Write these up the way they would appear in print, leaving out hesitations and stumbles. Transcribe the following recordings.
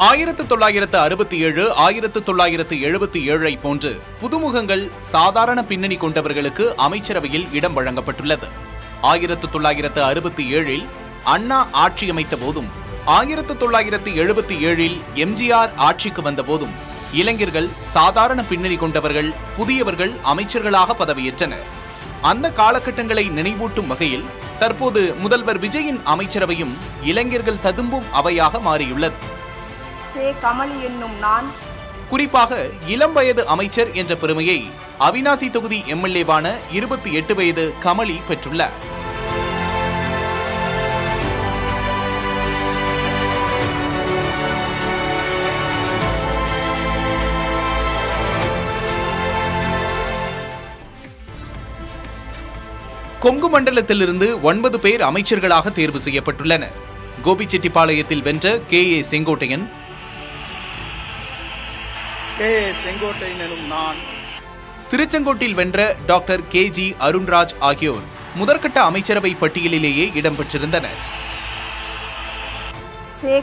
1967, 1977 போன்று புதுமுகங்கள் சாதாரண பின்னணி கொண்டவர்களுக்கு அமைச்சரவையில் இடம் வழங்கப்பட்டுள்ளது. 1967 அண்ணா ஆட்சி அமைத்த போதும் 1977 எம்ஜிஆர் ஆட்சிக்கு வந்த போதும் இளைஞர்கள், சாதாரண பின்னணி கொண்டவர்கள், புதியவர்கள் அமைச்சர்களாக பதவியேற்றனர். அந்த காலகட்டங்களை நினைவூட்டும் வகையில் தற்போது முதல்வர் விஜயின் அமைச்சரவையும் இளைஞர்கள் ததும்பும் அவையாக மாறியுள்ளது. கமலி என்னும் நான் குறிப்பாக இளம் வயது அமைச்சர் என்ற பெருமையை அவிநாசி தொகுதி எம்எல்ஏவான 28 வயது கமலி பெற்றுள்ளார். கொங்கு மண்டலத்திலிருந்து 9 பேர் அமைச்சர்களாக தேர்வு செய்யப்பட்டுள்ளனர். கோபிச்செட்டிப்பாளையத்தில் வென்ற கே.ஏ. செங்கோட்டையன் எனும் நான், திருச்செங்கோட்டில் வென்ற டாக்டர் கே.ஜி. அருண்ராஜ் ஆகியோர் முதற்கட்ட அமைச்சரவை பட்டியலிலேயே இடம்பெற்றிருந்தனர்.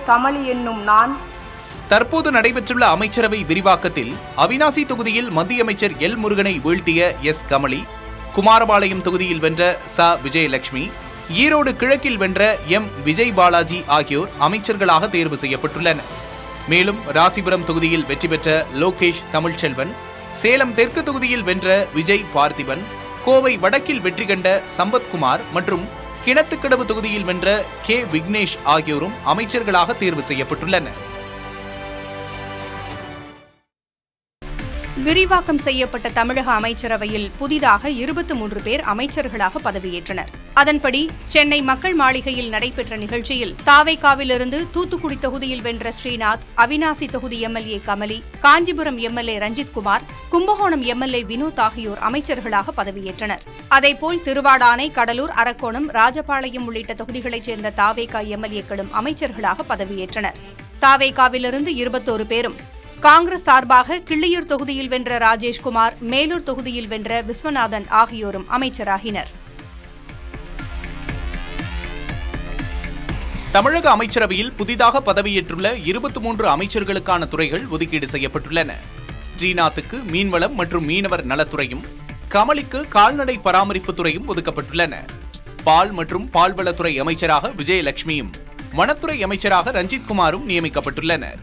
கமலி என்னும் நான் தற்போது நடைபெற்றுள்ள அமைச்சரவை விரிவாக்கத்தில் அவிநாசி தொகுதியில் மத்திய அமைச்சர் எல். முருகனை வீழ்த்திய எஸ். கமலி, குமாரபாளையம் தொகுதியில் வென்ற ச. விஜயலட்சுமி, ஈரோடு கிழக்கில் வென்ற எம். விஜய் பாலாஜி ஆகியோர் அமைச்சர்களாக தேர்வு செய்யப்பட்டுள்ளனர். மேலும் ராசிபுரம் தொகுதியில் வெற்றி பெற்ற லோகேஷ் தமிழ்ச்செல்வன், சேலம் தெற்கு தொகுதியில் வென்ற விஜய் பார்த்திபன், கோவை வடக்கில் வெற்றி கண்ட சம்பத்குமார் மற்றும் கிணத்துக்கடவு தொகுதியில் வென்ற கே. விக்னேஷ் ஆகியோரும் அமைச்சர்களாக தேர்வு செய்யப்பட்டுள்ளனர். விரிவாக்கம் செய்யப்பட்ட தமிழக அமைச்சரவையில் புதிதாக 23 பேர் அமைச்சர்களாக பதவியேற்றனர். அதன்படி சென்னை மக்கள் மாளிகையில் நடைபெற்ற நிகழ்ச்சியில் தாவேகாவிலிருந்து தூத்துக்குடி தொகுதியில் வென்ற ஸ்ரீநாத், அவிநாசி தொகுதி MLA Kamali, Kanchipuram MLA Ranjithkumar, Kumbakonam MLA Vinoth ஆகியோர் அமைச்சர்களாக பதவியேற்றனர். அதேபோல் திருவாடானை, கடலூர், அரக்கோணம், ராஜபாளையம் உள்ளிட்ட தொகுதிகளைச் சேர்ந்த தாவேகா எம்எல்ஏக்களும் அமைச்சர்களாக பதவியேற்றனர். தாவேகாவிலிருந்து 21 பேரும், காங்கிரஸ் சார்பாக கிள்ளியூர் தொகுதியில் வென்ற ராஜேஷ்குமார், மேலூர் தொகுதியில் வென்ற விஸ்வநாதன் ஆகியோரும் அமைச்சராகினர். தமிழக அமைச்சரவையில் புதிதாக பதவியேற்றுள்ள 23 அமைச்சர்களுக்கான துறைகள் ஒதுக்கீடு செய்யப்பட்டுள்ளன. ஸ்ரீநாத்துக்கு மீன்வளம் மற்றும் மீனவர் நலத்துறையும், கமலிக்கு கால்நடை பராமரிப்பு துறையும் ஒதுக்கப்பட்டுள்ளன. பால் மற்றும் பால்வளத்துறை அமைச்சராக விஜயலட்சுமியும், வனத்துறை அமைச்சராக ரஞ்சித்குமாரும் நியமிக்கப்பட்டுள்ளனர்.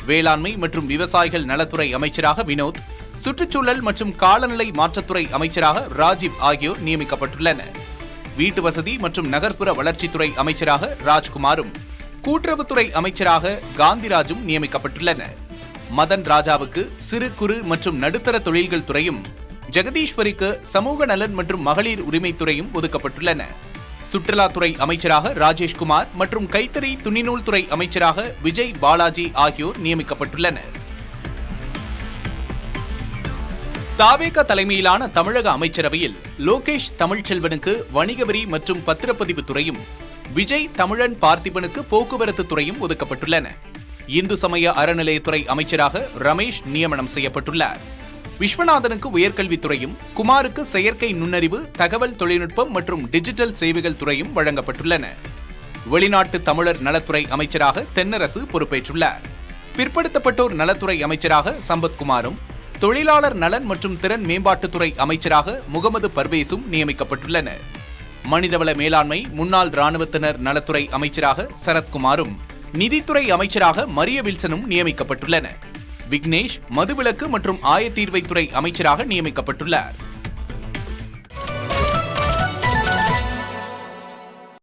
வேளாண்மை மற்றும் விவசாயிகள் நலத்துறை அமைச்சராக வினோத், சுற்றுச்சூழல் மற்றும் காலநிலை மாற்றத்துறை அமைச்சராக ராஜீவ் ஆகியோர் நியமிக்கப்பட்டுள்ளனர். வீட்டு வசதி மற்றும் நகர்ப்புற வளர்ச்சித்துறை அமைச்சராக ராஜ்குமாரும், கூட்டுறவுத்துறை அமைச்சராக காந்திராஜும் நியமிக்கப்பட்டுள்ளனர். மதன் ராஜாவுக்கு சிறு குறு மற்றும் நடுத்தர தொழில்கள் துறையும், ஜெகதீஸ்வரிக்கு சமூக நலன் மற்றும் மகளிர் உரிமைத்துறையும் ஒதுக்கப்பட்டுள்ளன. சுற்றுலாத்துறை அமைச்சராக ராஜேஷ்குமார் மற்றும் கைத்தறி துணிநூல் துறை அமைச்சராக விஜய் பாலாஜி ஆகியோர் நியமிக்கப்பட்டுள்ளனர். தாவேகா தலைமையிலான தமிழக அமைச்சரவையில் லோகேஷ் தமிழ்ச்செல்வனுக்கு வணிக வரி மற்றும் பத்திரப்பதிவு துறையும், விஜய் தமிழன் பார்த்திபனுக்கு போக்குவரத்து துறையும் ஒதுக்கப்பட்டுள்ளன. இந்து சமய அறநிலையத்துறை அமைச்சராக ரமேஷ் நியமனம் செய்யப்பட்டுள்ளார். விஸ்வநாதனுக்கு உயர்கல்வித்துறையும், குமாருக்கு செயற்கை நுண்ணறிவு, தகவல் தொழில்நுட்பம் மற்றும் டிஜிட்டல் சேவைகள் துறையும் வழங்கப்பட்டுள்ளன. வெளிநாட்டு தமிழர் நலத்துறை அமைச்சராக தென்னரசு பொறுப்பேற்றுள்ளார். பிற்படுத்தப்பட்டோர் நலத்துறை அமைச்சராக சம்பத்குமாரும், தொழிலாளர் நலன் மற்றும் திறன் மேம்பாட்டுத்துறை அமைச்சராக முகமது பர்வேஸும் நியமிக்கப்பட்டுள்ளனர். மனிதவள மேலாண்மை, முன்னாள் ராணுவத்தினர் நலத்துறை அமைச்சராக சரத்குமாரும், நிதித்துறை அமைச்சராக மரிய வில்சனும் நியமிக்கப்பட்டுள்ளனர். விக்னேஷ் மதுவிலக்கு மற்றும் ஆயத்தீர்வைத்துறை அமைச்சராக நியமிக்கப்பட்டுள்ளார்.